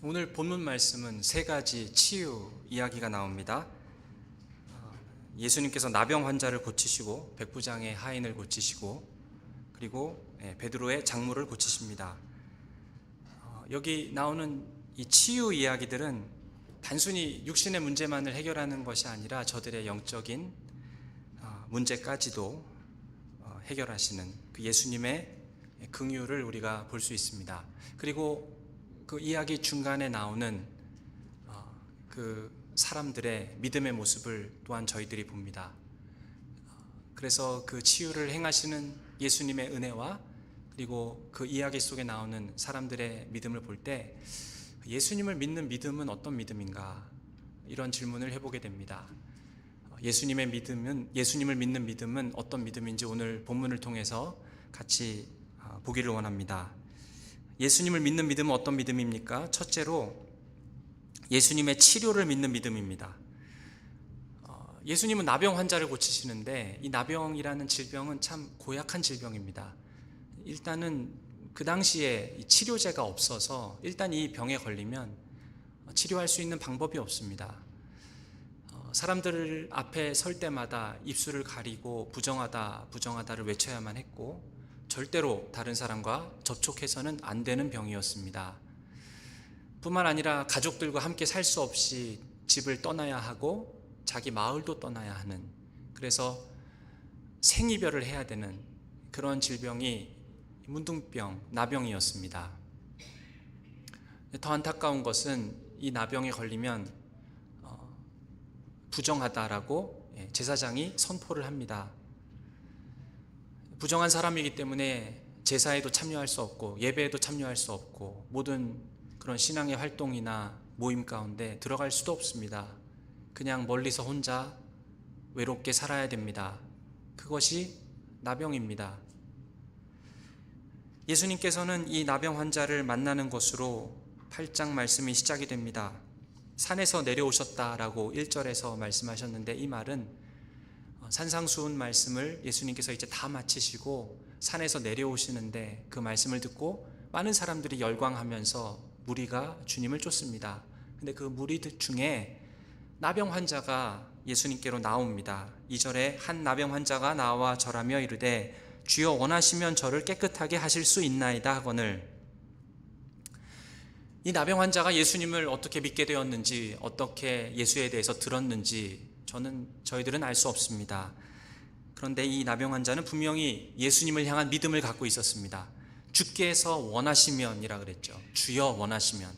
오늘 본문 말씀은 세 가지 치유 이야기가 나옵니다. 예수님께서 나병 환자를 고치시고 백부장의 하인을 고치시고 그리고 베드로의 장모를 고치십니다. 여기 나오는 이 치유 이야기들은 단순히 육신의 문제만을 해결하는 것이 아니라 저들의 영적인 문제까지도 해결하시는 그 예수님의 긍휼을 우리가 볼 수 있습니다. 그리고 그 이야기 중간에 나오는 그 사람들의 믿음의 모습을 또한 저희들이 봅니다. 그래서 그 치유를 행하시는 예수님의 은혜와 그리고 그 이야기 속에 나오는 사람들의 믿음을 볼 때 예수님을 믿는 믿음은 어떤 믿음인가, 이런 질문을 해보게 됩니다. 예수님을 믿는 믿음은 어떤 믿음인지 오늘 본문을 통해서 같이 보기를 원합니다. 예수님을 믿는 믿음은 어떤 믿음입니까? 첫째로 예수님의 치료를 믿는 믿음입니다. 예수님은 나병 환자를 고치시는데 이 나병이라는 질병은 참 고약한 질병입니다. 일단은 그 당시에 치료제가 없어서 일단 이 병에 걸리면 치료할 수 있는 방법이 없습니다. 사람들 앞에 설 때마다 입술을 가리고 부정하다를 외쳐야만 했고 절대로 다른 사람과 접촉해서는 안 되는 병이었습니다. 뿐만 아니라 가족들과 함께 살 수 없이 집을 떠나야 하고 자기 마을도 떠나야 하는, 그래서 생이별을 해야 되는 그런 질병이 문둥병, 나병이었습니다. 더 안타까운 것은 이 나병에 걸리면 부정하다라고 제사장이 선포를 합니다. 부정한 사람이기 때문에 제사에도 참여할 수 없고 예배에도 참여할 수 없고 모든 그런 신앙의 활동이나 모임 가운데 들어갈 수도 없습니다. 그냥 멀리서 혼자 외롭게 살아야 됩니다. 그것이 나병입니다. 예수님께서는 이 나병 환자를 만나는 것으로 8장 말씀이 시작이 됩니다. 산에서 내려오셨다라고 1절에서 말씀하셨는데 이 말은 산상수훈 말씀을 예수님께서 이제 다 마치시고 산에서 내려오시는데 그 말씀을 듣고 많은 사람들이 열광하면서 무리가 주님을 쫓습니다. 근데 그 무리들 중에 나병 환자가 예수님께로 나옵니다. 2절에 한 나병 환자가 나와 절하며 이르되 주여 원하시면 저를 깨끗하게 하실 수 있나이다 하거늘. 이 나병 환자가 예수님을 어떻게 믿게 되었는지, 어떻게 예수에 대해서 들었는지 저희들은 알 수 없습니다. 그런데 이 나병 환자는 분명히 예수님을 향한 믿음을 갖고 있었습니다. 주께서 원하시면이라 그랬죠. 주여 원하시면.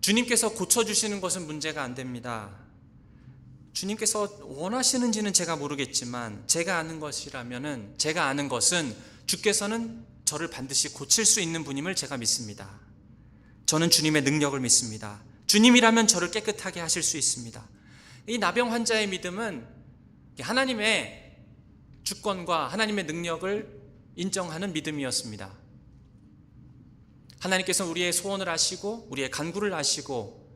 주님께서 고쳐주시는 것은 문제가 안 됩니다. 주님께서 원하시는지는 제가 모르겠지만 제가 아는 것은 주께서는 저를 반드시 고칠 수 있는 분임을 제가 믿습니다. 저는 주님의 능력을 믿습니다. 주님이라면 저를 깨끗하게 하실 수 있습니다. 이 나병 환자의 믿음은 하나님의 주권과 하나님의 능력을 인정하는 믿음이었습니다. 하나님께서는 우리의 소원을 아시고 우리의 간구를 아시고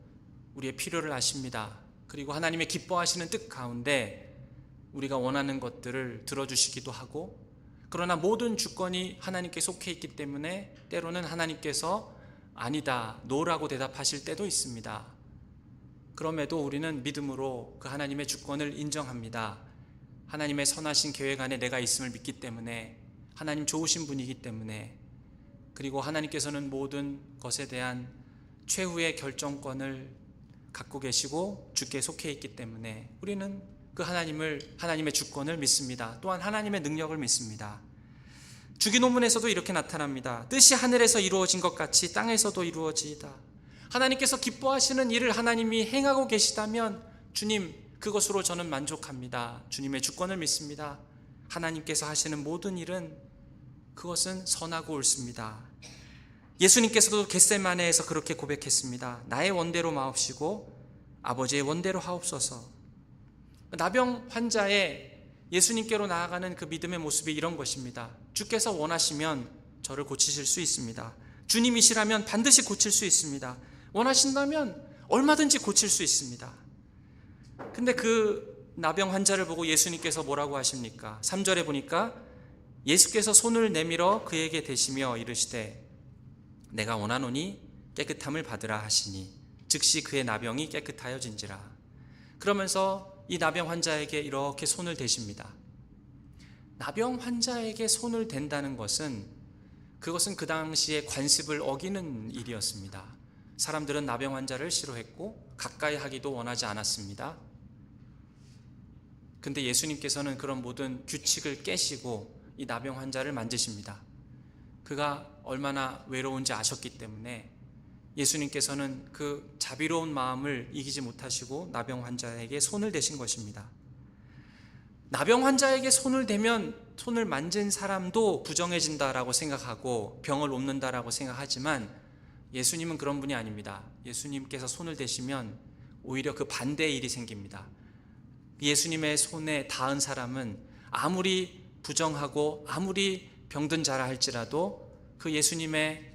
우리의 필요를 아십니다. 그리고 하나님의 기뻐하시는 뜻 가운데 우리가 원하는 것들을 들어주시기도 하고, 그러나 모든 주권이 하나님께 속해 있기 때문에 때로는 하나님께서 아니다, 노라고 대답하실 때도 있습니다. 그럼에도 우리는 믿음으로 그 하나님의 주권을 인정합니다. 하나님의 선하신 계획 안에 내가 있음을 믿기 때문에, 하나님 좋으신 분이기 때문에, 그리고 하나님께서는 모든 것에 대한 최후의 결정권을 갖고 계시고 주께 속해 있기 때문에 우리는 그 하나님의 주권을 믿습니다. 또한 하나님의 능력을 믿습니다. 주기도문에서도 이렇게 나타납니다. 뜻이 하늘에서 이루어진 것 같이 땅에서도 이루어지이다. 하나님께서 기뻐하시는 일을 하나님이 행하고 계시다면 주님, 그것으로 저는 만족합니다. 주님의 주권을 믿습니다. 하나님께서 하시는 모든 일은 그것은 선하고 옳습니다. 예수님께서도 겟세마네에서 그렇게 고백했습니다. 나의 원대로 마옵시고 아버지의 원대로 하옵소서. 나병 환자의 예수님께로 나아가는 그 믿음의 모습이 이런 것입니다. 주께서 원하시면 저를 고치실 수 있습니다. 주님이시라면 반드시 고칠 수 있습니다. 원하신다면 얼마든지 고칠 수 있습니다. 근데 그 나병 환자를 보고 예수님께서 뭐라고 하십니까? 3절에 보니까 예수께서 손을 내밀어 그에게 대시며 이르시되 내가 원하노니 깨끗함을 받으라 하시니 즉시 그의 나병이 깨끗하여진지라. 그러면서 이 나병 환자에게 이렇게 손을 대십니다. 나병 환자에게 손을 댄다는 것은 그것은 그 당시에 관습을 어기는 일이었습니다. 사람들은 나병 환자를 싫어했고 가까이 하기도 원하지 않았습니다. 근데 예수님께서는 그런 모든 규칙을 깨시고 이 나병 환자를 만지십니다. 그가 얼마나 외로운지 아셨기 때문에 예수님께서는 그 자비로운 마음을 이기지 못하시고 나병 환자에게 손을 대신 것입니다. 나병 환자에게 손을 대면 손을 만진 사람도 부정해진다라고 생각하고 병을 옮는다라고 생각하지만 예수님은 그런 분이 아닙니다. 예수님께서 손을 대시면 오히려 그 반대의 일이 생깁니다. 예수님의 손에 닿은 사람은 아무리 부정하고 아무리 병든 자라 할지라도 그 예수님의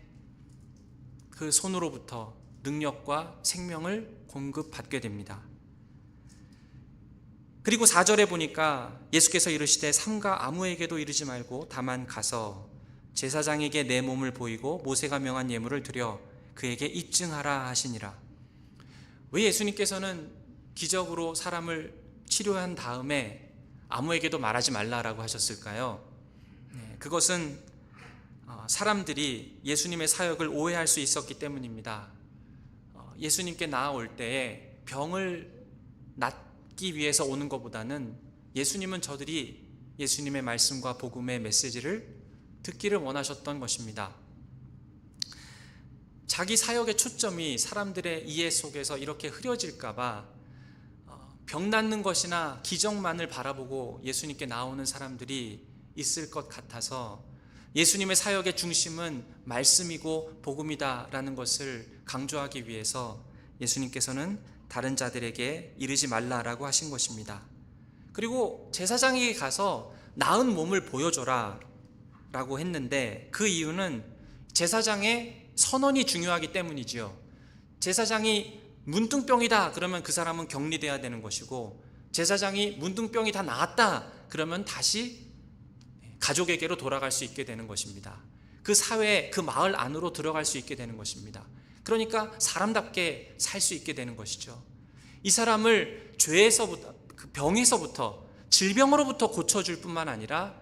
그 손으로부터 능력과 생명을 공급받게 됩니다. 그리고 4절에 보니까 예수께서 이르시되 삼가 아무에게도 이르지 말고 다만 가서 제사장에게 내 몸을 보이고 모세가 명한 예물을 드려 그에게 입증하라 하시니라. 왜 예수님께서는 기적으로 사람을 치료한 다음에 아무에게도 말하지 말라라고 하셨을까요? 그것은 사람들이 예수님의 사역을 오해할 수 있었기 때문입니다. 예수님께 나아올 때에 병을 낫기 위해서 오는 것보다는 예수님은 저들이 예수님의 말씀과 복음의 메시지를 듣기를 원하셨던 것입니다. 자기 사역의 초점이 사람들의 이해 속에서 이렇게 흐려질까봐 병 낫는 것이나 기적만을 바라보고 예수님께 나오는 사람들이 있을 것 같아서 예수님의 사역의 중심은 말씀이고 복음이다라는 것을 강조하기 위해서 예수님께서는 다른 자들에게 이르지 말라라고 하신 것입니다. 그리고 제사장에게 가서 나은 몸을 보여줘라 라고 했는데 그 이유는 제사장의 선언이 중요하기 때문이지요. 제사장이 문둥병이다 그러면 그 사람은 격리돼야 되는 것이고, 제사장이 문둥병이 다 나았다 그러면 다시 가족에게로 돌아갈 수 있게 되는 것입니다. 그 사회, 그 마을 안으로 들어갈 수 있게 되는 것입니다. 그러니까 사람답게 살 수 있게 되는 것이죠. 이 사람을 죄에서부터, 그 병에서부터, 질병으로부터 고쳐줄 뿐만 아니라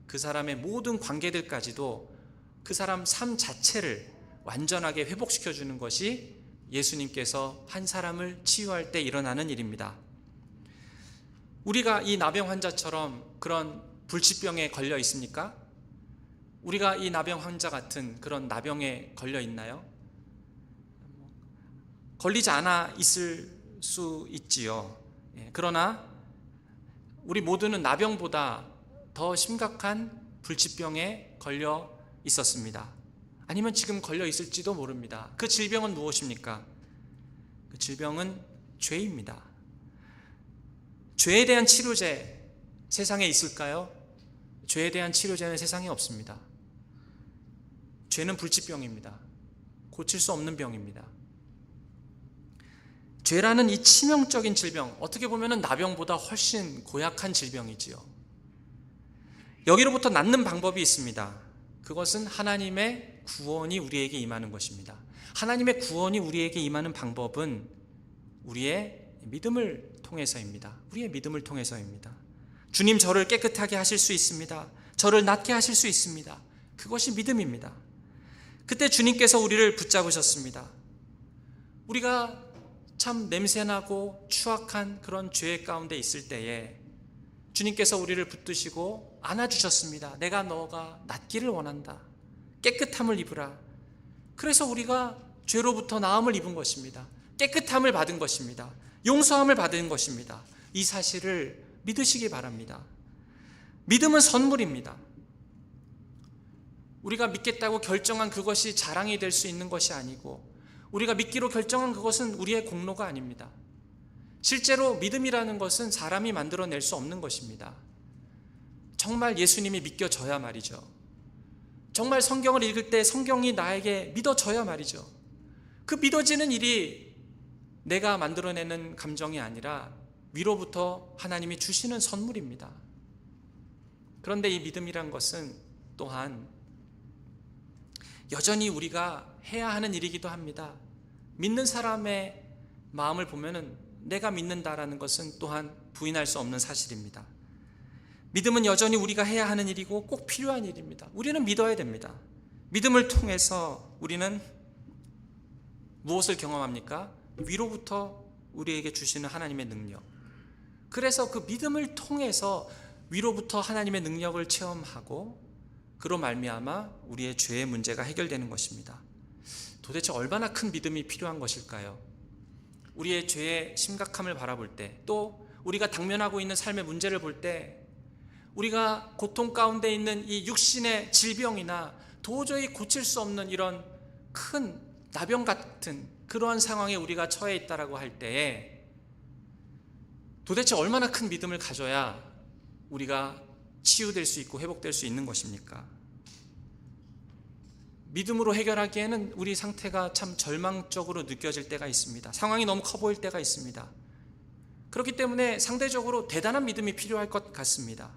그 사람의 모든 관계들까지도 그 사람 삶 자체를 완전하게 회복시켜주는 것이 예수님께서 한 사람을 치유할 때 일어나는 일입니다. 우리가 이 나병 환자처럼 그런 불치병에 걸려 있습니까? 우리가 이 나병 환자 같은 그런 나병에 걸려 있나요? 걸리지 않아 있을 수 있지요. 그러나 우리 모두는 나병보다 더 심각한 불치병에 걸려 있었습니다. 아니면 지금 걸려 있을지도 모릅니다. 그 질병은 무엇입니까? 그 질병은 죄입니다. 죄에 대한 치료제 세상에 있을까요? 죄에 대한 치료제는 세상에 없습니다. 죄는 불치병입니다. 고칠 수 없는 병입니다. 죄라는 이 치명적인 질병, 어떻게 보면 나병보다 훨씬 고약한 질병이지요. 여기로부터 낫는 방법이 있습니다. 그것은 하나님의 구원이 우리에게 임하는 것입니다. 하나님의 구원이 우리에게 임하는 방법은 우리의 믿음을 통해서입니다. 우리의 믿음을 통해서입니다. 주님, 저를 깨끗하게 하실 수 있습니다. 저를 낫게 하실 수 있습니다. 그것이 믿음입니다. 그때 주님께서 우리를 붙잡으셨습니다. 우리가 참 냄새나고 추악한 그런 죄 가운데 있을 때에 주님께서 우리를 붙드시고 안아주셨습니다. 내가 너가 낫기를 원한다. 깨끗함을 입으라. 그래서 우리가 죄로부터 나음을 입은 것입니다. 깨끗함을 받은 것입니다. 용서함을 받은 것입니다. 이 사실을 믿으시기 바랍니다. 믿음은 선물입니다. 우리가 믿겠다고 결정한 그것이 자랑이 될 수 있는 것이 아니고, 우리가 믿기로 결정한 그것은 우리의 공로가 아닙니다. 실제로 믿음이라는 것은 사람이 만들어낼 수 없는 것입니다. 정말 예수님이 믿겨져야 말이죠. 정말 성경을 읽을 때 성경이 나에게 믿어져야 말이죠. 그 믿어지는 일이 내가 만들어내는 감정이 아니라 위로부터 하나님이 주시는 선물입니다. 그런데 이 믿음이란 것은 또한 여전히 우리가 해야 하는 일이기도 합니다. 믿는 사람의 마음을 보면은 내가 믿는다라는 것은 또한 부인할 수 없는 사실입니다. 믿음은 여전히 우리가 해야 하는 일이고 꼭 필요한 일입니다. 우리는 믿어야 됩니다. 믿음을 통해서 우리는 무엇을 경험합니까? 위로부터 우리에게 주시는 하나님의 능력. 그래서 그 믿음을 통해서 위로부터 하나님의 능력을 체험하고 그로 말미암아 우리의 죄의 문제가 해결되는 것입니다. 도대체 얼마나 큰 믿음이 필요한 것일까요? 우리의 죄의 심각함을 바라볼 때, 또 우리가 당면하고 있는 삶의 문제를 볼 때, 우리가 고통 가운데 있는 이 육신의 질병이나 도저히 고칠 수 없는 이런 큰 나병 같은 그러한 상황에 우리가 처해 있다라고 할 때에 도대체 얼마나 큰 믿음을 가져야 우리가 치유될 수 있고 회복될 수 있는 것입니까? 믿음으로 해결하기에는 우리 상태가 참 절망적으로 느껴질 때가 있습니다. 상황이 너무 커 보일 때가 있습니다. 그렇기 때문에 상대적으로 대단한 믿음이 필요할 것 같습니다.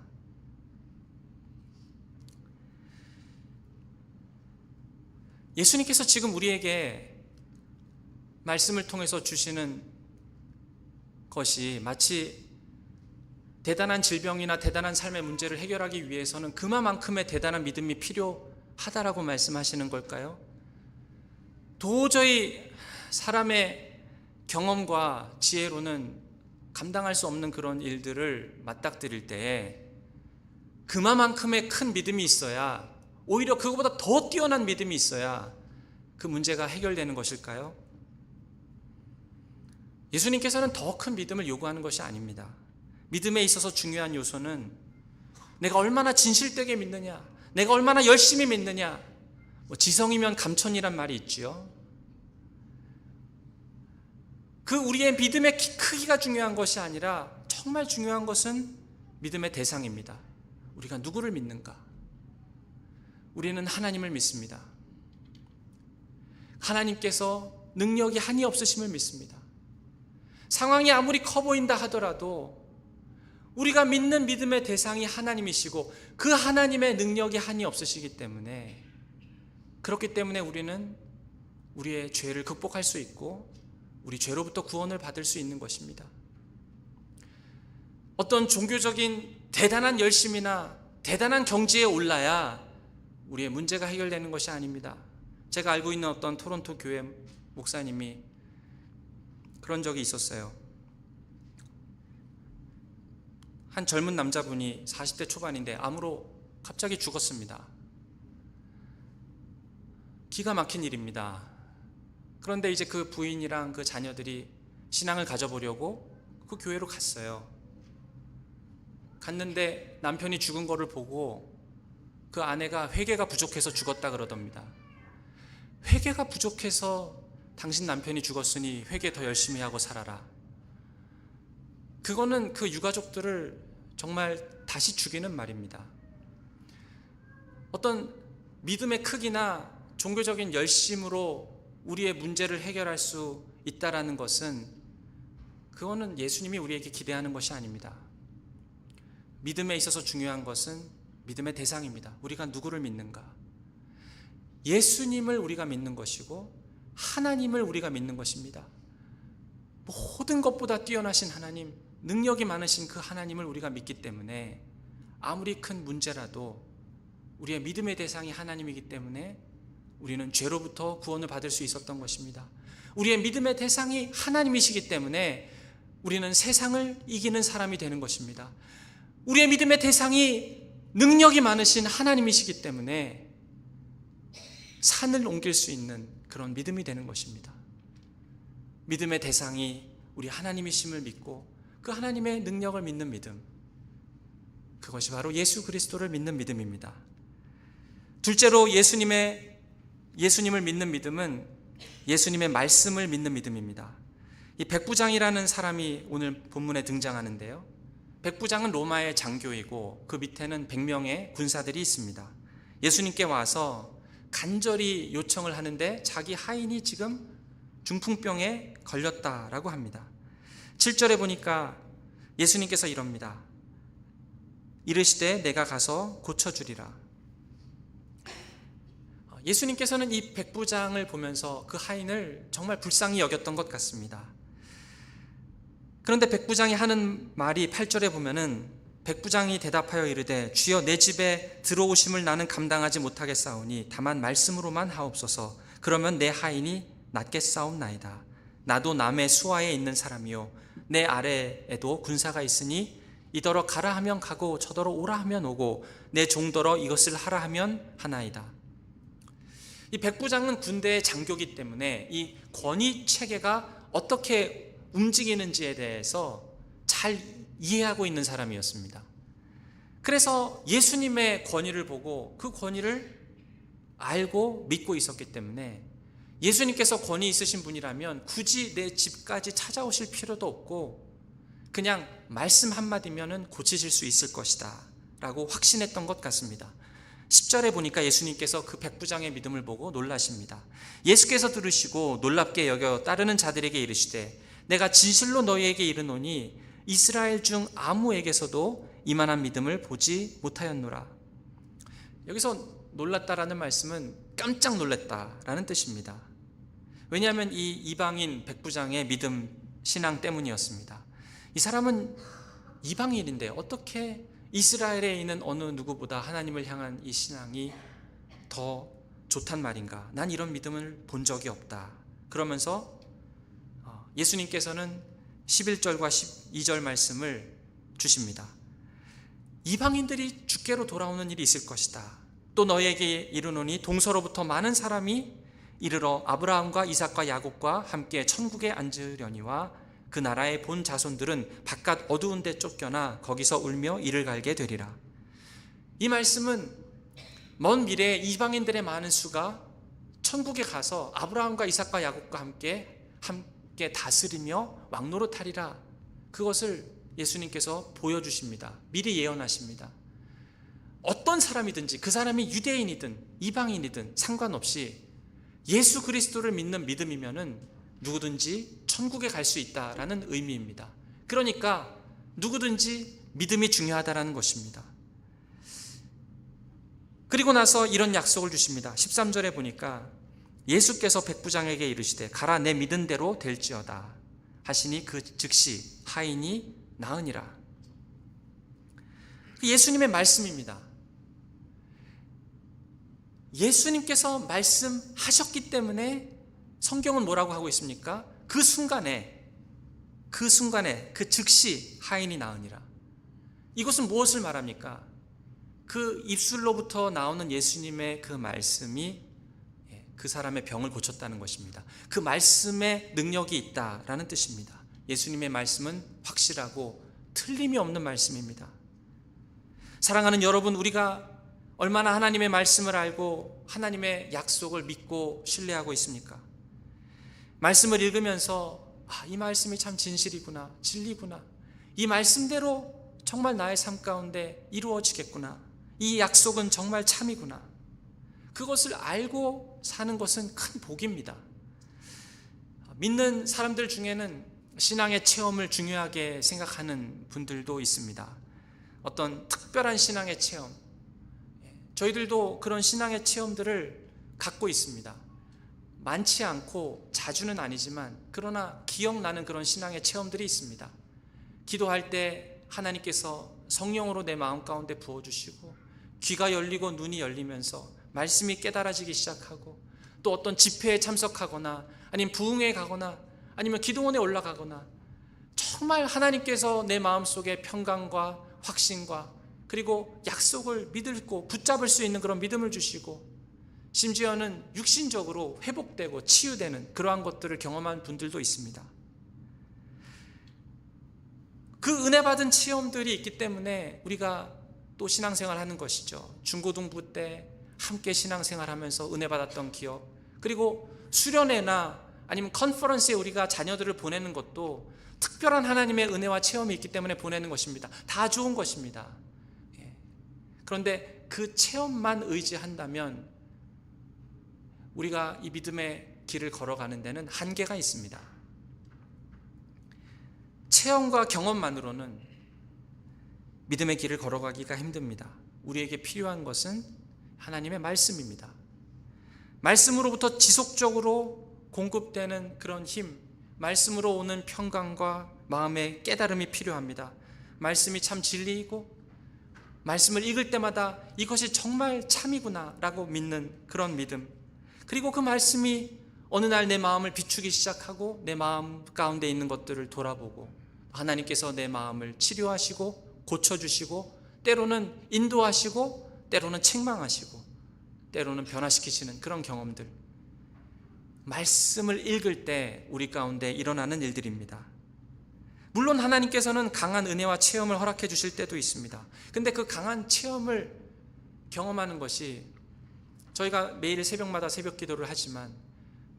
예수님께서 지금 우리에게 말씀을 통해서 주시는 것이 마치 대단한 질병이나 대단한 삶의 문제를 해결하기 위해서는 그만큼의 대단한 믿음이 필요하다라고 말씀하시는 걸까요? 도저히 사람의 경험과 지혜로는 감당할 수 없는 그런 일들을 맞닥뜨릴 때에 그만큼의 큰 믿음이 있어야, 오히려 그거보다 더 뛰어난 믿음이 있어야 그 문제가 해결되는 것일까요? 예수님께서는 더 큰 믿음을 요구하는 것이 아닙니다. 믿음에 있어서 중요한 요소는 내가 얼마나 진실되게 믿느냐, 내가 얼마나 열심히 믿느냐, 지성이면 감천이란 말이 있지요. 그 우리의 믿음의 크기가 중요한 것이 아니라 정말 중요한 것은 믿음의 대상입니다. 우리가 누구를 믿는가? 우리는 하나님을 믿습니다. 하나님께서 능력이 한이 없으심을 믿습니다. 상황이 아무리 커 보인다 하더라도 우리가 믿는 믿음의 대상이 하나님이시고 그 하나님의 능력이 한이 없으시기 때문에, 그렇기 때문에 우리는 우리의 죄를 극복할 수 있고 우리 죄로부터 구원을 받을 수 있는 것입니다. 어떤 종교적인 대단한 열심이나 대단한 경지에 올라야 우리의 문제가 해결되는 것이 아닙니다. 제가 알고 있는 어떤 토론토 교회 목사님이 그런 적이 있었어요. 한 젊은 남자분이 40대 초반인데 암으로 갑자기 죽었습니다. 기가 막힌 일입니다. 그런데 이제 그 부인이랑 그 자녀들이 신앙을 가져보려고 그 교회로 갔어요. 갔는데 남편이 죽은 거를 보고 그 아내가 회개가 부족해서 죽었다 그러답니다. 회개가 부족해서 당신 남편이 죽었으니 회개 더 열심히 하고 살아라. 그거는 그 유가족들을 정말 다시 죽이는 말입니다. 어떤 믿음의 크기나 종교적인 열심으로 우리의 문제를 해결할 수 있다라는 것은, 그거는 예수님이 우리에게 기대하는 것이 아닙니다. 믿음에 있어서 중요한 것은 믿음의 대상입니다. 우리가 누구를 믿는가? 예수님을 우리가 믿는 것이고 하나님을 우리가 믿는 것입니다. 모든 것보다 뛰어나신 하나님, 능력이 많으신 그 하나님을 우리가 믿기 때문에 아무리 큰 문제라도 우리의 믿음의 대상이 하나님이기 때문에 우리는 죄로부터 구원을 받을 수 있었던 것입니다. 우리의 믿음의 대상이 하나님이시기 때문에 우리는 세상을 이기는 사람이 되는 것입니다. 우리의 믿음의 대상이 능력이 많으신 하나님이시기 때문에 산을 옮길 수 있는 그런 믿음이 되는 것입니다. 믿음의 대상이 우리 하나님이심을 믿고 그 하나님의 능력을 믿는 믿음, 그것이 바로 예수 그리스도를 믿는 믿음입니다. 둘째로 예수님을 믿는 믿음은 예수님의 말씀을 믿는 믿음입니다. 이 백부장이라는 사람이 오늘 본문에 등장하는데요, 백부장은 로마의 장교이고 그 밑에는 100명의 군사들이 있습니다. 예수님께 와서 간절히 요청을 하는데 자기 하인이 지금 중풍병에 걸렸다라고 합니다. 7절에 보니까 예수님께서 이럽니다. 이르시되 내가 가서 고쳐주리라. 예수님께서는 이 백부장을 보면서 그 하인을 정말 불쌍히 여겼던 것 같습니다. 그런데 백부장이 하는 말이 8절에 보면은 백부장이 대답하여 이르되 주여 내 집에 들어오심을 나는 감당하지 못하겠사오니 다만 말씀으로만 하옵소서. 그러면 내 하인이 낫겠사옵나이다. 나도 남의 수하에 있는 사람이요 내 아래에도 군사가 있으니 이더러 가라 하면 가고 저더러 오라 하면 오고 내 종더러 이것을 하라 하면 하나이다. 이 백부장은 군대의 장교이기 때문에 이 권위 체계가 어떻게 움직이는지에 대해서 잘 이해하고 있는 사람이었습니다. 그래서 예수님의 권위를 보고 그 권위를 알고 믿고 있었기 때문에 예수님께서 권위 있으신 분이라면 굳이 내 집까지 찾아오실 필요도 없고 그냥 말씀 한마디면 고치실 수 있을 것이다 라고 확신했던 것 같습니다. 10절에 보니까 예수님께서 그 백부장의 믿음을 보고 놀라십니다. 예수께서 들으시고 놀랍게 여겨 따르는 자들에게 이르시되 내가 진실로 너희에게 이르노니 이스라엘 중 아무에게서도 이만한 믿음을 보지 못하였노라. 여기서 놀랐다라는 말씀은 깜짝 놀랐다라는 뜻입니다. 왜냐하면 이 이방인 백부장의 믿음 신앙 때문이었습니다. 이 사람은 이방인인데 어떻게 이스라엘에 있는 어느 누구보다 하나님을 향한 이 신앙이 더 좋단 말인가? 난 이런 믿음을 본 적이 없다. 그러면서 예수님께서는 11절과 12절 말씀을 주십니다. 이방인들이 주께로 돌아오는 일이 있을 것이다. 또 너희에게 이르노니 동서로부터 많은 사람이 이르러 아브라함과 이삭과 야곱과 함께 천국에 앉으려니와 그 나라의 본 자손들은 바깥 어두운 데 쫓겨나 거기서 울며 이를 갈게 되리라. 이 말씀은 먼 미래에 이방인들의 많은 수가 천국에 가서 아브라함과 이삭과 야곱과 함께 다스리며 왕노릇하리라. 그것을 예수님께서 보여주십니다. 미리 예언하십니다. 어떤 사람이든지 그 사람이 유대인이든 이방인이든 상관없이 예수 그리스도를 믿는 믿음이면은 누구든지 천국에 갈 수 있다라는 의미입니다. 그러니까 누구든지 믿음이 중요하다라는 것입니다. 그리고 나서 이런 약속을 주십니다. 13절에 보니까 예수께서 백부장에게 이르시되 가라 내 믿은 대로 될지어다 하시니 그 즉시 하인이 나으니라. 예수님의 말씀입니다. 예수님께서 말씀하셨기 때문에 성경은 뭐라고 하고 있습니까? 그 순간에 그 즉시 하인이 나으니라. 이것은 무엇을 말합니까? 그 입술로부터 나오는 예수님의 그 말씀이 그 사람의 병을 고쳤다는 것입니다. 그 말씀에 능력이 있다라는 뜻입니다. 예수님의 말씀은 확실하고 틀림이 없는 말씀입니다. 사랑하는 여러분, 우리가 얼마나 하나님의 말씀을 알고 하나님의 약속을 믿고 신뢰하고 있습니까? 말씀을 읽으면서 이 말씀이 참 진실이구나, 진리구나, 이 말씀대로 정말 나의 삶 가운데 이루어지겠구나, 이 약속은 정말 참이구나, 그것을 알고 사는 것은 큰 복입니다. 믿는 사람들 중에는 신앙의 체험을 중요하게 생각하는 분들도 있습니다. 어떤 특별한 신앙의 체험, 저희들도 그런 신앙의 체험들을 갖고 있습니다. 많지 않고 자주는 아니지만 그러나 기억나는 그런 신앙의 체험들이 있습니다. 기도할 때 하나님께서 성령으로 내 마음 가운데 부어주시고 귀가 열리고 눈이 열리면서 말씀이 깨달아지기 시작하고, 또 어떤 집회에 참석하거나 아니면 부흥회에 가거나 아니면 기도원에 올라가거나 정말 하나님께서 내 마음속에 평강과 확신과 그리고 약속을 믿고 붙잡을 수 있는 그런 믿음을 주시고, 심지어는 육신적으로 회복되고 치유되는 그러한 것들을 경험한 분들도 있습니다. 그 은혜 받은 체험들이 있기 때문에 우리가 또 신앙생활 하는 것이죠. 중고등부 때 함께 신앙생활 하면서 은혜 받았던 기억, 그리고 수련회나 아니면 컨퍼런스에 우리가 자녀들을 보내는 것도 특별한 하나님의 은혜와 체험이 있기 때문에 보내는 것입니다. 다 좋은 것입니다. 그런데 그 체험만 의지한다면 우리가 이 믿음의 길을 걸어가는 데는 한계가 있습니다. 체험과 경험만으로는 믿음의 길을 걸어가기가 힘듭니다. 우리에게 필요한 것은 하나님의 말씀입니다. 말씀으로부터 지속적으로 공급되는 그런 힘, 말씀으로 오는 평강과 마음의 깨달음이 필요합니다. 말씀이 참 진리이고 말씀을 읽을 때마다 이것이 정말 참이구나 라고 믿는 그런 믿음, 그리고 그 말씀이 어느 날 내 마음을 비추기 시작하고 내 마음 가운데 있는 것들을 돌아보고 하나님께서 내 마음을 치료하시고 고쳐주시고 때로는 인도하시고 때로는 책망하시고 때로는 변화시키시는 그런 경험들, 말씀을 읽을 때 우리 가운데 일어나는 일들입니다. 물론 하나님께서는 강한 은혜와 체험을 허락해 주실 때도 있습니다. 근데 그 강한 체험을 경험하는 것이, 저희가 매일 새벽마다 새벽 기도를 하지만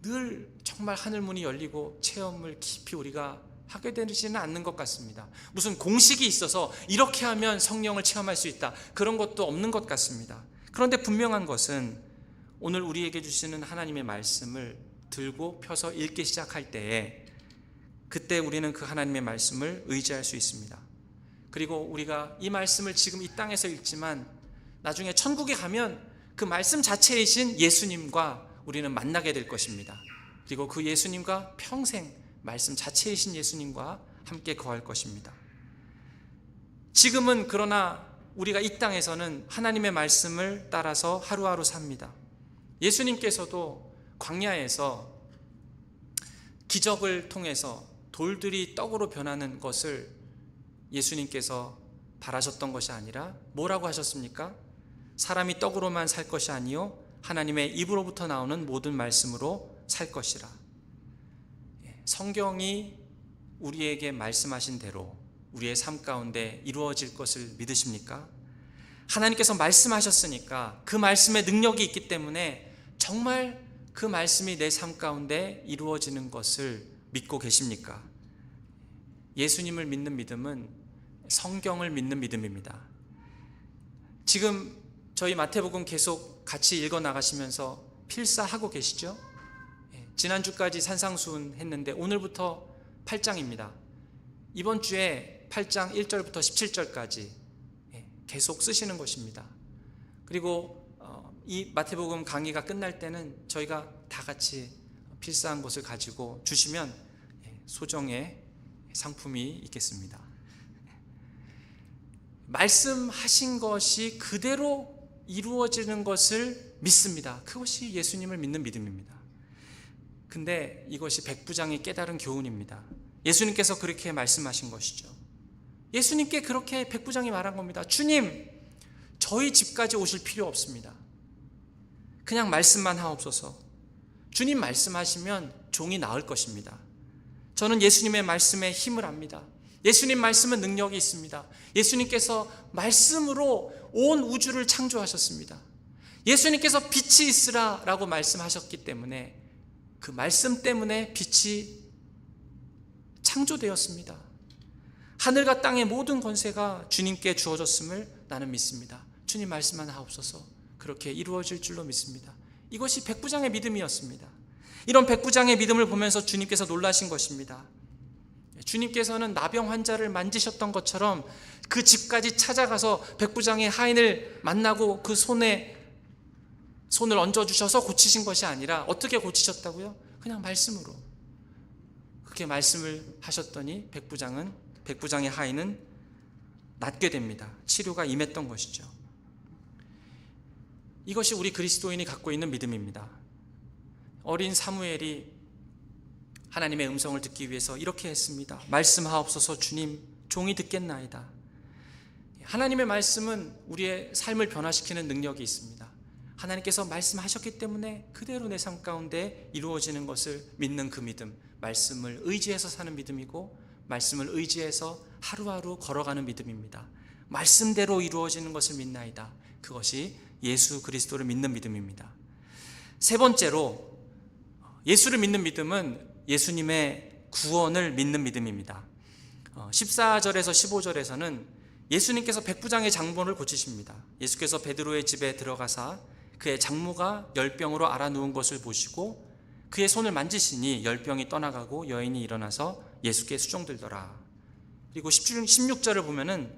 늘 정말 하늘문이 열리고 체험을 깊이 우리가 하게 되지는 않는 것 같습니다. 무슨 공식이 있어서 이렇게 하면 성령을 체험할 수 있다, 그런 것도 없는 것 같습니다. 그런데 분명한 것은 오늘 우리에게 주시는 하나님의 말씀을 들고 펴서 읽기 시작할 때에 그때 우리는 그 하나님의 말씀을 의지할 수 있습니다. 그리고 우리가 이 말씀을 지금 이 땅에서 읽지만 나중에 천국에 가면 그 말씀 자체이신 예수님과 우리는 만나게 될 것입니다. 그리고 그 예수님과 평생 말씀 자체이신 예수님과 함께 거할 것입니다. 지금은 그러나 우리가 이 땅에서는 하나님의 말씀을 따라서 하루하루 삽니다. 예수님께서도 광야에서 기적을 통해서 돌들이 떡으로 변하는 것을 예수님께서 바라셨던 것이 아니라 뭐라고 하셨습니까? 사람이 떡으로만 살 것이 아니요 하나님의 입으로부터 나오는 모든 말씀으로 살 것이라. 성경이 우리에게 말씀하신 대로 우리의 삶 가운데 이루어질 것을 믿으십니까? 하나님께서 말씀하셨으니까 그 말씀에 능력이 있기 때문에 정말 그 말씀이 내 삶 가운데 이루어지는 것을 믿고 계십니까? 예수님을 믿는 믿음은 성경을 믿는 믿음입니다. 지금 저희 마태복음 계속 같이 읽어 나가시면서 필사하고 계시죠? 지난주까지 산상수훈 했는데 오늘부터 8장입니다. 이번 주에 8장 1절부터 17절까지 계속 쓰시는 것입니다. 그리고 이 마태복음 강의가 끝날 때는 저희가 다 같이 필사한 것을 가지고 주시면 소정의 상품이 있겠습니다. 말씀하신 것이 그대로 이루어지는 것을 믿습니다. 그것이 예수님을 믿는 믿음입니다. 근데 이것이 백부장이 깨달은 교훈입니다. 예수님께서 그렇게 말씀하신 것이죠. 예수님께 그렇게 백부장이 말한 겁니다. 주님, 저희 집까지 오실 필요 없습니다. 그냥 말씀만 하옵소서. 주님 말씀하시면 종이 나을 것입니다. 저는 예수님의 말씀에 힘을 압니다. 예수님 말씀은 능력이 있습니다. 예수님께서 말씀으로 온 우주를 창조하셨습니다. 예수님께서 빛이 있으라 라고 말씀하셨기 때문에 그 말씀 때문에 빛이 창조되었습니다. 하늘과 땅의 모든 권세가 주님께 주어졌음을 나는 믿습니다. 주님 말씀만 하옵소서. 그렇게 이루어질 줄로 믿습니다. 이것이 백부장의 믿음이었습니다. 이런 백부장의 믿음을 보면서 주님께서 놀라신 것입니다. 주님께서는 나병 환자를 만지셨던 것처럼 그 집까지 찾아가서 백부장의 하인을 만나고 그 손을 얹어주셔서 고치신 것이 아니라 어떻게 고치셨다고요? 그냥 말씀으로. 그렇게 말씀을 하셨더니 백부장의 하인은 낫게 됩니다. 치료가 임했던 것이죠. 이것이 우리 그리스도인이 갖고 있는 믿음입니다. 어린 사무엘이 하나님의 음성을 듣기 위해서 이렇게 했습니다. 말씀하옵소서. 주님, 종이 듣겠나이다. 하나님의 말씀은 우리의 삶을 변화시키는 능력이 있습니다. 하나님께서 말씀하셨기 때문에 그대로 내 삶 가운데 이루어지는 것을 믿는 그 믿음, 말씀을 의지해서 사는 믿음이고 말씀을 의지해서 하루하루 걸어가는 믿음입니다. 말씀대로 이루어지는 것을 믿나이다. 그것이 예수 그리스도를 믿는 믿음입니다. 세 번째로 예수를 믿는 믿음은 예수님의 구원을 믿는 믿음입니다. 14절에서 15절에서는 예수님께서 백부장의 장모를 고치십니다. 예수께서 베드로의 집에 들어가사 그의 장모가 열병으로 앓아 누운 것을 보시고 그의 손을 만지시니 열병이 떠나가고 여인이 일어나서 예수께 수종들더라. 그리고 16절을 보면은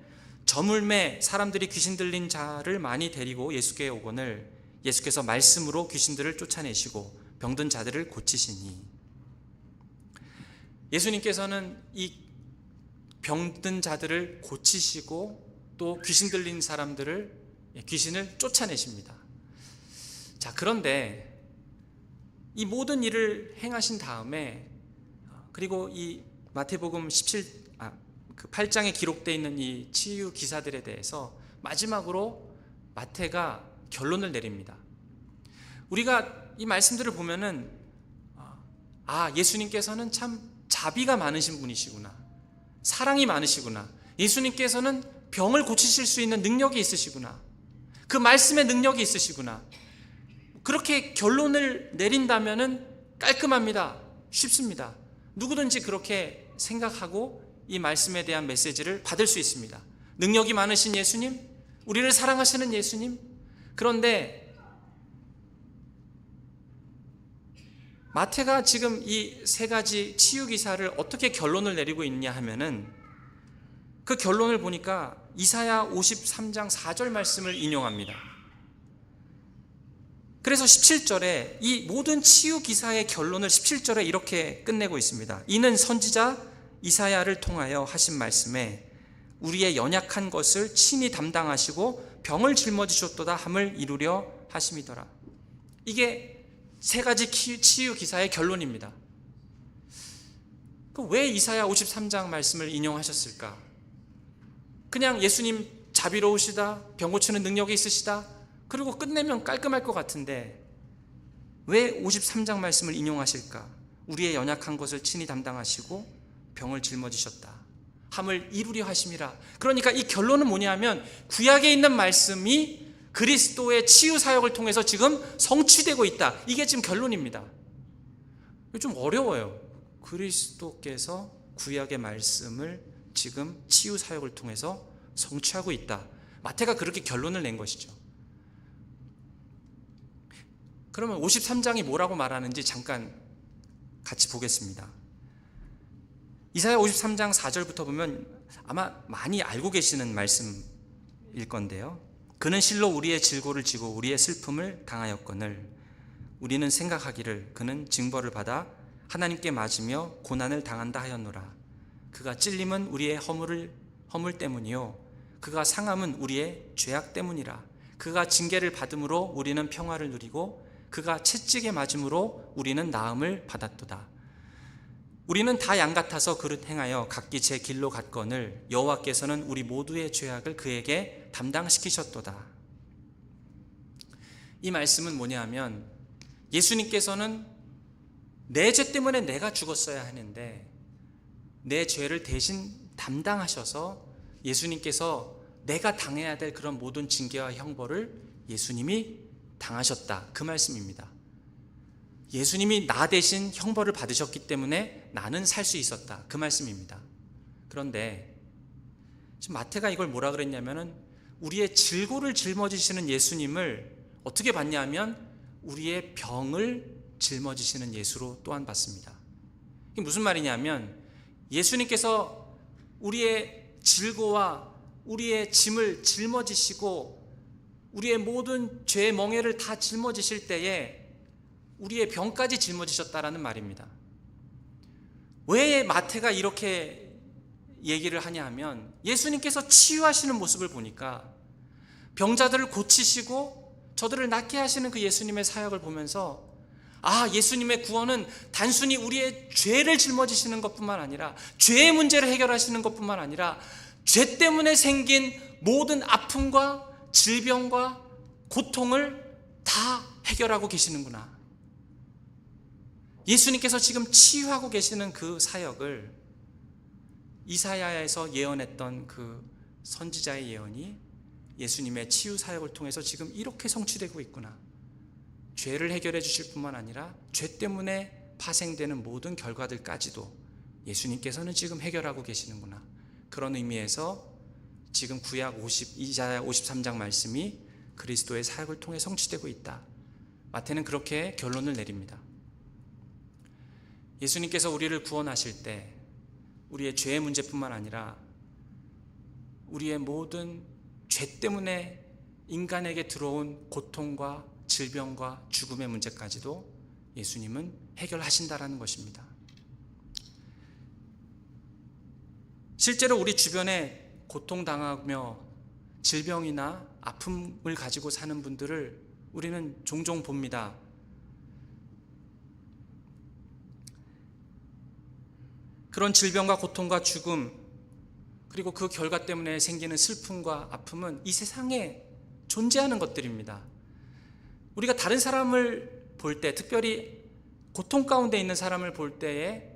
저물매 사람들이 귀신 들린 자를 많이 데리고 예수께 오거늘 예수께서 말씀으로 귀신들을 쫓아내시고 병든 자들을 고치시니, 예수님께서는 이 병든 자들을 고치시고 또 귀신 들린 사람들을, 귀신을 쫓아내십니다. 자, 그런데 이 모든 일을 행하신 다음에, 그리고 이 마태복음 8장에 기록되어 있는 이 치유 기사들에 대해서 마지막으로 마태가 결론을 내립니다. 우리가 이 말씀들을 보면은 예수님께서는 참 자비가 많으신 분이시구나, 사랑이 많으시구나, 예수님께서는 병을 고치실 수 있는 능력이 있으시구나, 그 말씀의 능력이 있으시구나, 그렇게 결론을 내린다면은 깔끔합니다. 쉽습니다. 누구든지 그렇게 생각하고 이 말씀에 대한 메시지를 받을 수 있습니다. 능력이 많으신 예수님, 우리를 사랑하시는 예수님. 그런데 마태가 지금 이 세 가지 치유 기사를 어떻게 결론을 내리고 있냐 하면은, 그 결론을 보니까 이사야 53장 4절 말씀을 인용합니다. 그래서 17절에 이 모든 치유 기사의 결론을 17절에 이렇게 끝내고 있습니다. 이는 선지자 이사야를 통하여 하신 말씀에 우리의 연약한 것을 친히 담당하시고 병을 짊어지셨도다 함을 이루려 하심이더라. 이게 세 가지 치유 기사의 결론입니다. 왜 이사야 53장 말씀을 인용하셨을까? 그냥 예수님 자비로우시다, 병 고치는 능력이 있으시다, 그리고 끝내면 깔끔할 것 같은데 왜 53장 말씀을 인용하실까? 우리의 연약한 것을 친히 담당하시고 병을 짊어지셨다 함을 이루려 하심이라. 그러니까 이 결론은 뭐냐면, 구약에 있는 말씀이 그리스도의 치유 사역을 통해서 지금 성취되고 있다. 이게 지금 결론입니다. 좀 어려워요. 그리스도께서 구약의 말씀을 지금 치유 사역을 통해서 성취하고 있다. 마태가 그렇게 결론을 낸 것이죠. 그러면 53장이 뭐라고 말하는지 잠깐 같이 보겠습니다. 이사야 53장 4절부터 보면 아마 많이 알고 계시는 말씀일 건데요. 그는 실로 우리의 질고를 지고 우리의 슬픔을 당하였거늘 우리는 생각하기를 그는 징벌을 받아 하나님께 맞으며 고난을 당한다 하였노라. 그가 찔림은 우리의 허물 때문이요 그가 상함은 우리의 죄악 때문이라. 그가 징계를 받음으로 우리는 평화를 누리고 그가 채찍에 맞음으로 우리는 나음을 받았도다. 우리는 다 양 같아서 그릇 행하여 각기 제 길로 갔거늘 여호와께서는 우리 모두의 죄악을 그에게 담당시키셨도다. 이 말씀은 뭐냐 하면, 예수님께서는 내 죄 때문에 내가 죽었어야 하는데 내 죄를 대신 담당하셔서 예수님께서 내가 당해야 될 그런 모든 징계와 형벌을 예수님이 당하셨다, 그 말씀입니다. 예수님이 나 대신 형벌을 받으셨기 때문에 나는 살 수 있었다, 그 말씀입니다. 그런데 지금 마태가 이걸 뭐라 그랬냐면은, 우리의 질고를 짊어지시는 예수님을 어떻게 봤냐면 우리의 병을 짊어지시는 예수로 또한 봤습니다. 이게 무슨 말이냐면, 예수님께서 우리의 질고와 우리의 짐을 짊어지시고 우리의 모든 죄의 멍에를 다 짊어지실 때에 우리의 병까지 짊어지셨다라는 말입니다. 왜 마태가 이렇게 얘기를 하냐 하면, 예수님께서 치유하시는 모습을 보니까, 병자들을 고치시고 저들을 낫게 하시는 그 예수님의 사역을 보면서, 예수님의 구원은 단순히 우리의 죄를 짊어지시는 것뿐만 아니라, 죄의 문제를 해결하시는 것뿐만 아니라 죄 때문에 생긴 모든 아픔과 질병과 고통을 다 해결하고 계시는구나. 예수님께서 지금 치유하고 계시는 그 사역을 이사야에서 예언했던 그 선지자의 예언이 예수님의 치유 사역을 통해서 지금 이렇게 성취되고 있구나. 죄를 해결해 주실 뿐만 아니라 죄 때문에 파생되는 모든 결과들까지도 예수님께서는 지금 해결하고 계시는구나. 그런 의미에서 지금 구약 이사야 53장 말씀이 그리스도의 사역을 통해 성취되고 있다. 마태는 그렇게 결론을 내립니다. 예수님께서 우리를 구원하실 때 우리의 죄의 문제뿐만 아니라 우리의 모든 죄 때문에 인간에게 들어온 고통과 질병과 죽음의 문제까지도 예수님은 해결하신다라는 것입니다. 실제로 우리 주변에 고통당하며 질병이나 아픔을 가지고 사는 분들을 우리는 종종 봅니다. 그런 질병과 고통과 죽음, 그리고 그 결과 때문에 생기는 슬픔과 아픔은 이 세상에 존재하는 것들입니다. 우리가 다른 사람을 볼 때, 특별히 고통 가운데 있는 사람을 볼 때에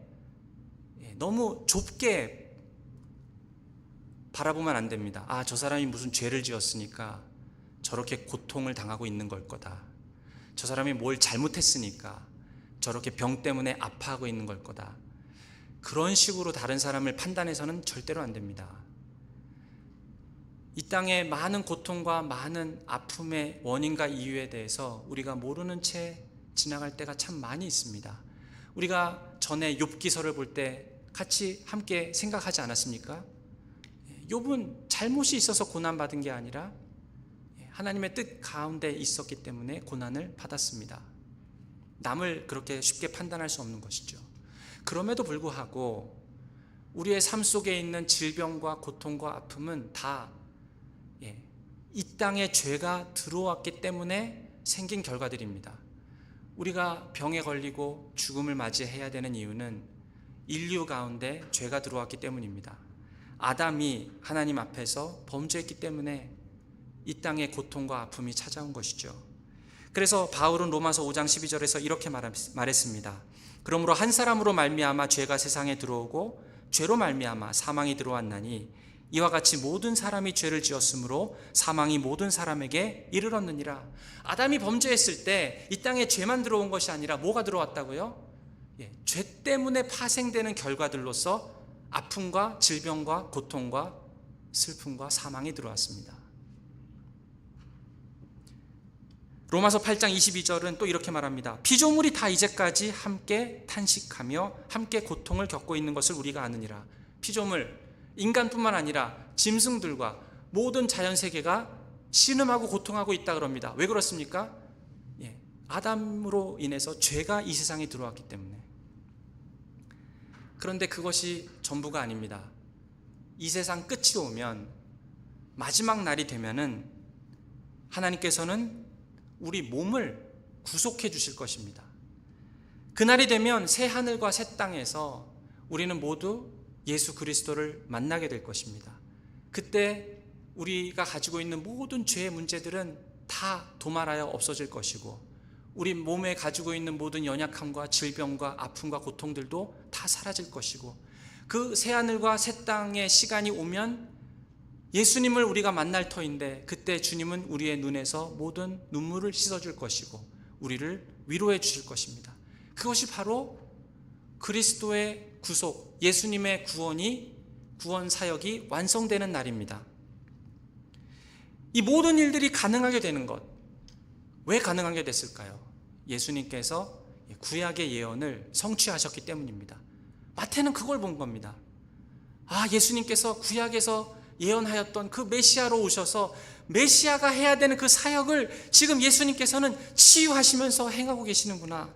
너무 좁게 바라보면 안 됩니다. 아, 저 사람이 무슨 죄를 지었으니까 저렇게 고통을 당하고 있는 걸 거다. 저 사람이 뭘 잘못했으니까 저렇게 병 때문에 아파하고 있는 걸 거다. 그런 식으로 다른 사람을 판단해서는 절대로 안 됩니다. 이 땅에 많은 고통과 많은 아픔의 원인과 이유에 대해서 우리가 모르는 채 지나갈 때가 참 많이 있습니다. 우리가 전에 욥기서를 볼 때 같이 함께 생각하지 않았습니까? 욥은 잘못이 있어서 고난받은 게 아니라 하나님의 뜻 가운데 있었기 때문에 고난을 받았습니다. 남을 그렇게 쉽게 판단할 수 없는 것이죠. 그럼에도 불구하고 우리의 삶 속에 있는 질병과 고통과 아픔은 다 이 땅에 죄가 들어왔기 때문에 생긴 결과들입니다. 우리가 병에 걸리고 죽음을 맞이해야 되는 이유는 인류 가운데 죄가 들어왔기 때문입니다. 아담이 하나님 앞에서 범죄했기 때문에 이 땅에 고통과 아픔이 찾아온 것이죠. 그래서 바울은 로마서 5장 12절에서 이렇게 말했습니다. 그러므로 한 사람으로 말미암아 죄가 세상에 들어오고 죄로 말미암아 사망이 들어왔나니 이와 같이 모든 사람이 죄를 지었으므로 사망이 모든 사람에게 이르렀느니라. 아담이 범죄했을 때 이 땅에 죄만 들어온 것이 아니라 뭐가 들어왔다고요? 죄 때문에 파생되는 결과들로서 아픔과 질병과 고통과 슬픔과 사망이 들어왔습니다. 로마서 8장 22절은 또 이렇게 말합니다. 피조물이 다 이제까지 함께 탄식하며 함께 고통을 겪고 있는 것을 우리가 아느니라. 피조물, 인간뿐만 아니라 짐승들과 모든 자연세계가 신음하고 고통하고 있다 그럽니다. 왜 그렇습니까? 아담으로 인해서 죄가 이 세상에 들어왔기 때문에. 그런데 그것이 전부가 아닙니다. 이 세상 끝이 오면, 마지막 날이 되면은 하나님께서는 우리 몸을 구속해 주실 것입니다. 그날이 되면 새 하늘과 새 땅에서 우리는 모두 예수 그리스도를 만나게 될 것입니다. 그때 우리가 가지고 있는 모든 죄의 문제들은 다 도말하여 없어질 것이고, 우리 몸에 가지고 있는 모든 연약함과 질병과 아픔과 고통들도 다 사라질 것이고, 그 새하늘과 새 땅의 시간이 오면 예수님을 우리가 만날 터인데, 그때 주님은 우리의 눈에서 모든 눈물을 씻어줄 것이고 우리를 위로해 주실 것입니다. 그것이 바로 그리스도의 구속, 예수님의 구원 사역이 완성되는 날입니다. 이 모든 일들이 가능하게 되는 것, 왜 가능하게 됐을까요? 예수님께서 구약의 예언을 성취하셨기 때문입니다. 마태는 그걸 본 겁니다. 아, 예수님께서 구약에서 예언하였던 그 메시아로 오셔서 메시아가 해야 되는 그 사역을 지금 예수님께서는 치유하시면서 행하고 계시는구나.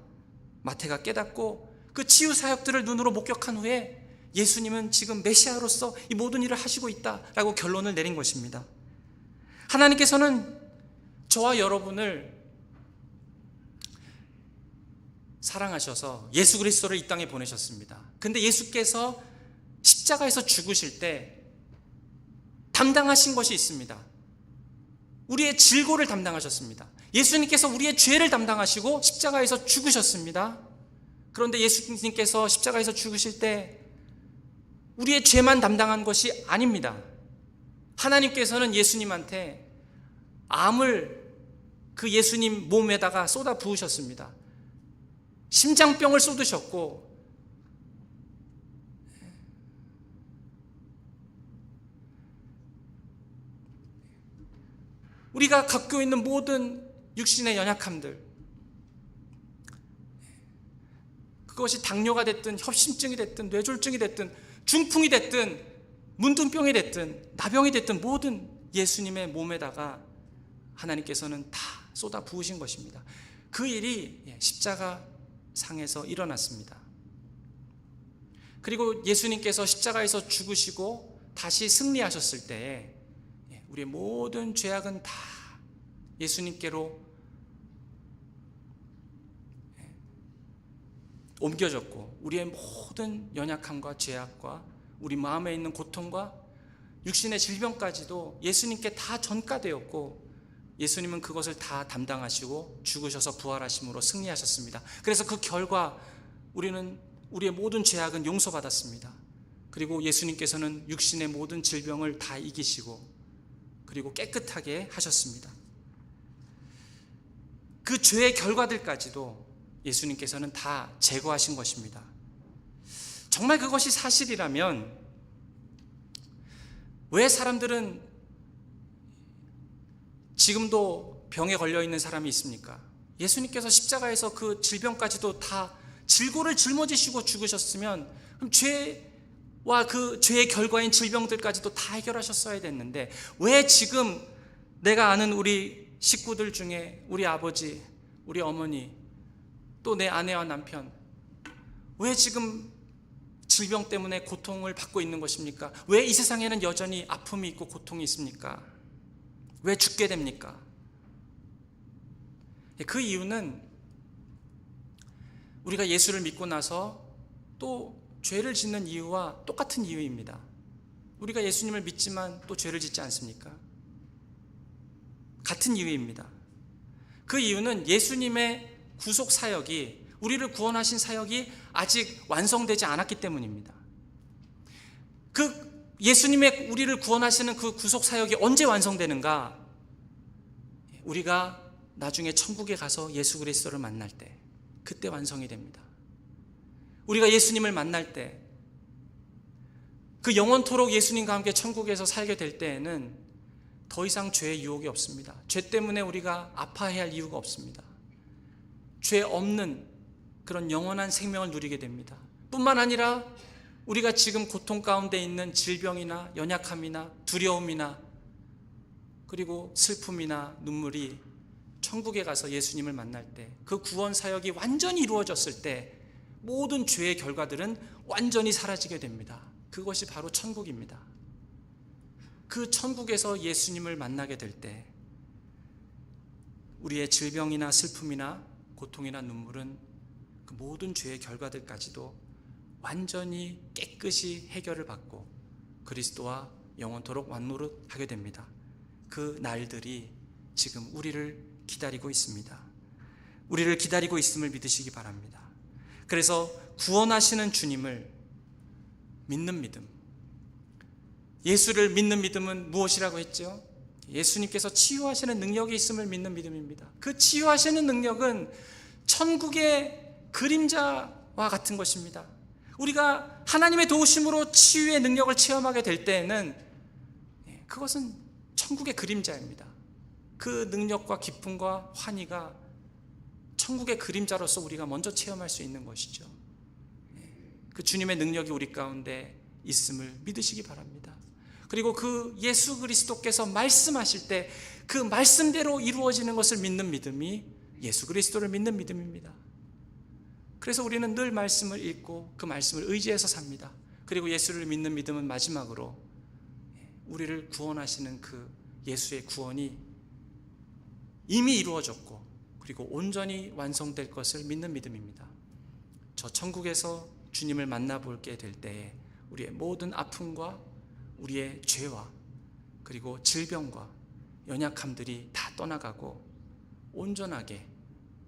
마태가 깨닫고 그 치유 사역들을 눈으로 목격한 후에 예수님은 지금 메시아로서 이 모든 일을 하시고 있다라고 결론을 내린 것입니다. 하나님께서는 저와 여러분을 사랑하셔서 예수 그리스도를 이 땅에 보내셨습니다. 근데 예수께서 십자가에서 죽으실 때 담당하신 것이 있습니다. 우리의 질고를 담당하셨습니다. 예수님께서 우리의 죄를 담당하시고 십자가에서 죽으셨습니다. 그런데 예수님께서 십자가에서 죽으실 때 우리의 죄만 담당한 것이 아닙니다. 하나님께서는 예수님한테 암을 그 예수님 몸에다가 쏟아 부으셨습니다. 심장병을 쏟으셨고, 우리가 갖고 있는 모든 육신의 연약함들, 그것이 당뇨가 됐든 협심증이 됐든 뇌졸중이 됐든 중풍이 됐든 문둥병이 됐든 나병이 됐든 모든 예수님의 몸에다가 하나님께서는 다 쏟아 부으신 것입니다. 그 일이 십자가 상에서 일어났습니다. 그리고 예수님께서 십자가에서 죽으시고 다시 승리하셨을 때 우리의 모든 죄악은 다 예수님께로 옮겨졌고, 우리의 모든 연약함과 죄악과 우리 마음에 있는 고통과 육신의 질병까지도 예수님께 다 전가되었고, 예수님은 그것을 다 담당하시고 죽으셔서 부활하심으로 승리하셨습니다. 그래서 그 결과 우리는 우리의 모든 죄악은 용서받았습니다. 그리고 예수님께서는 육신의 모든 질병을 다 이기시고 그리고 깨끗하게 하셨습니다. 그 죄의 결과들까지도 예수님께서는 다 제거하신 것입니다. 정말 그것이 사실이라면 왜 사람들은 지금도 병에 걸려 있는 사람이 있습니까? 예수님께서 십자가에서 그 질병까지도 다 질고를 짊어지시고 죽으셨으면 그럼 죄와 그 죄의 결과인 질병들까지도 다 해결하셨어야 됐는데, 왜 지금 내가 아는 우리 식구들 중에 우리 아버지, 우리 어머니, 또 내 아내와 남편, 왜 지금 질병 때문에 고통을 받고 있는 것입니까? 왜 이 세상에는 여전히 아픔이 있고 고통이 있습니까? 왜 죽게 됩니까? 그 이유는 우리가 예수를 믿고 나서 또 죄를 짓는 이유와 똑같은 이유입니다. 우리가 예수님을 믿지만 또 죄를 짓지 않습니까? 같은 이유입니다. 그 이유는 예수님의 구속 사역이, 우리를 구원하신 사역이 아직 완성되지 않았기 때문입니다. 그 예수님의 우리를 구원하시는 그 구속 사역이 언제 완성되는가? 우리가 나중에 천국에 가서 예수 그리스도를 만날 때, 그때 완성이 됩니다. 우리가 예수님을 만날 때, 그 영원토록 예수님과 함께 천국에서 살게 될 때에는 더 이상 죄의 유혹이 없습니다. 죄 때문에 우리가 아파해야 할 이유가 없습니다. 죄 없는 그런 영원한 생명을 누리게 됩니다. 뿐만 아니라 우리가 지금 고통 가운데 있는 질병이나 연약함이나 두려움이나 그리고 슬픔이나 눈물이 천국에 가서 예수님을 만날 때, 그 구원 사역이 완전히 이루어졌을 때 모든 죄의 결과들은 완전히 사라지게 됩니다. 그것이 바로 천국입니다. 그 천국에서 예수님을 만나게 될 때 우리의 질병이나 슬픔이나 고통이나 눈물은 그 모든 죄의 결과들까지도 완전히 깨끗이 해결을 받고 그리스도와 영원토록 완노릇하게 됩니다. 그 날들이 지금 우리를 기다리고 있습니다. 우리를 기다리고 있음을 믿으시기 바랍니다. 그래서 구원하시는 주님을 믿는 믿음, 예수를 믿는 믿음은 무엇이라고 했죠? 예수님께서 치유하시는 능력이 있음을 믿는 믿음입니다. 그 치유하시는 능력은 천국의 그림자와 같은 것입니다. 우리가 하나님의 도우심으로 치유의 능력을 체험하게 될 때에는 그것은 천국의 그림자입니다. 그 능력과 기쁨과 환희가 천국의 그림자로서 우리가 먼저 체험할 수 있는 것이죠. 그 주님의 능력이 우리 가운데 있음을 믿으시기 바랍니다. 그리고 그 예수 그리스도께서 말씀하실 때 그 말씀대로 이루어지는 것을 믿는 믿음이 예수 그리스도를 믿는 믿음입니다. 그래서 우리는 늘 말씀을 읽고 그 말씀을 의지해서 삽니다. 그리고 예수를 믿는 믿음은 마지막으로 우리를 구원하시는 그 예수의 구원이 이미 이루어졌고 그리고 온전히 완성될 것을 믿는 믿음입니다. 저 천국에서 주님을 만나보게 될 때에 우리의 모든 아픔과 우리의 죄와 그리고 질병과 연약함들이 다 떠나가고 온전하게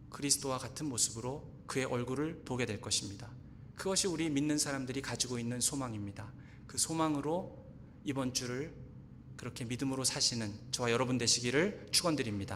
그리스도와 같은 모습으로 그의 얼굴을 보게 될 것입니다. 그것이 우리 믿는 사람들이 가지고 있는 소망입니다. 그 소망으로 이번 주를 그렇게 믿음으로 사시는 저와 여러분 되시기를 축원드립니다.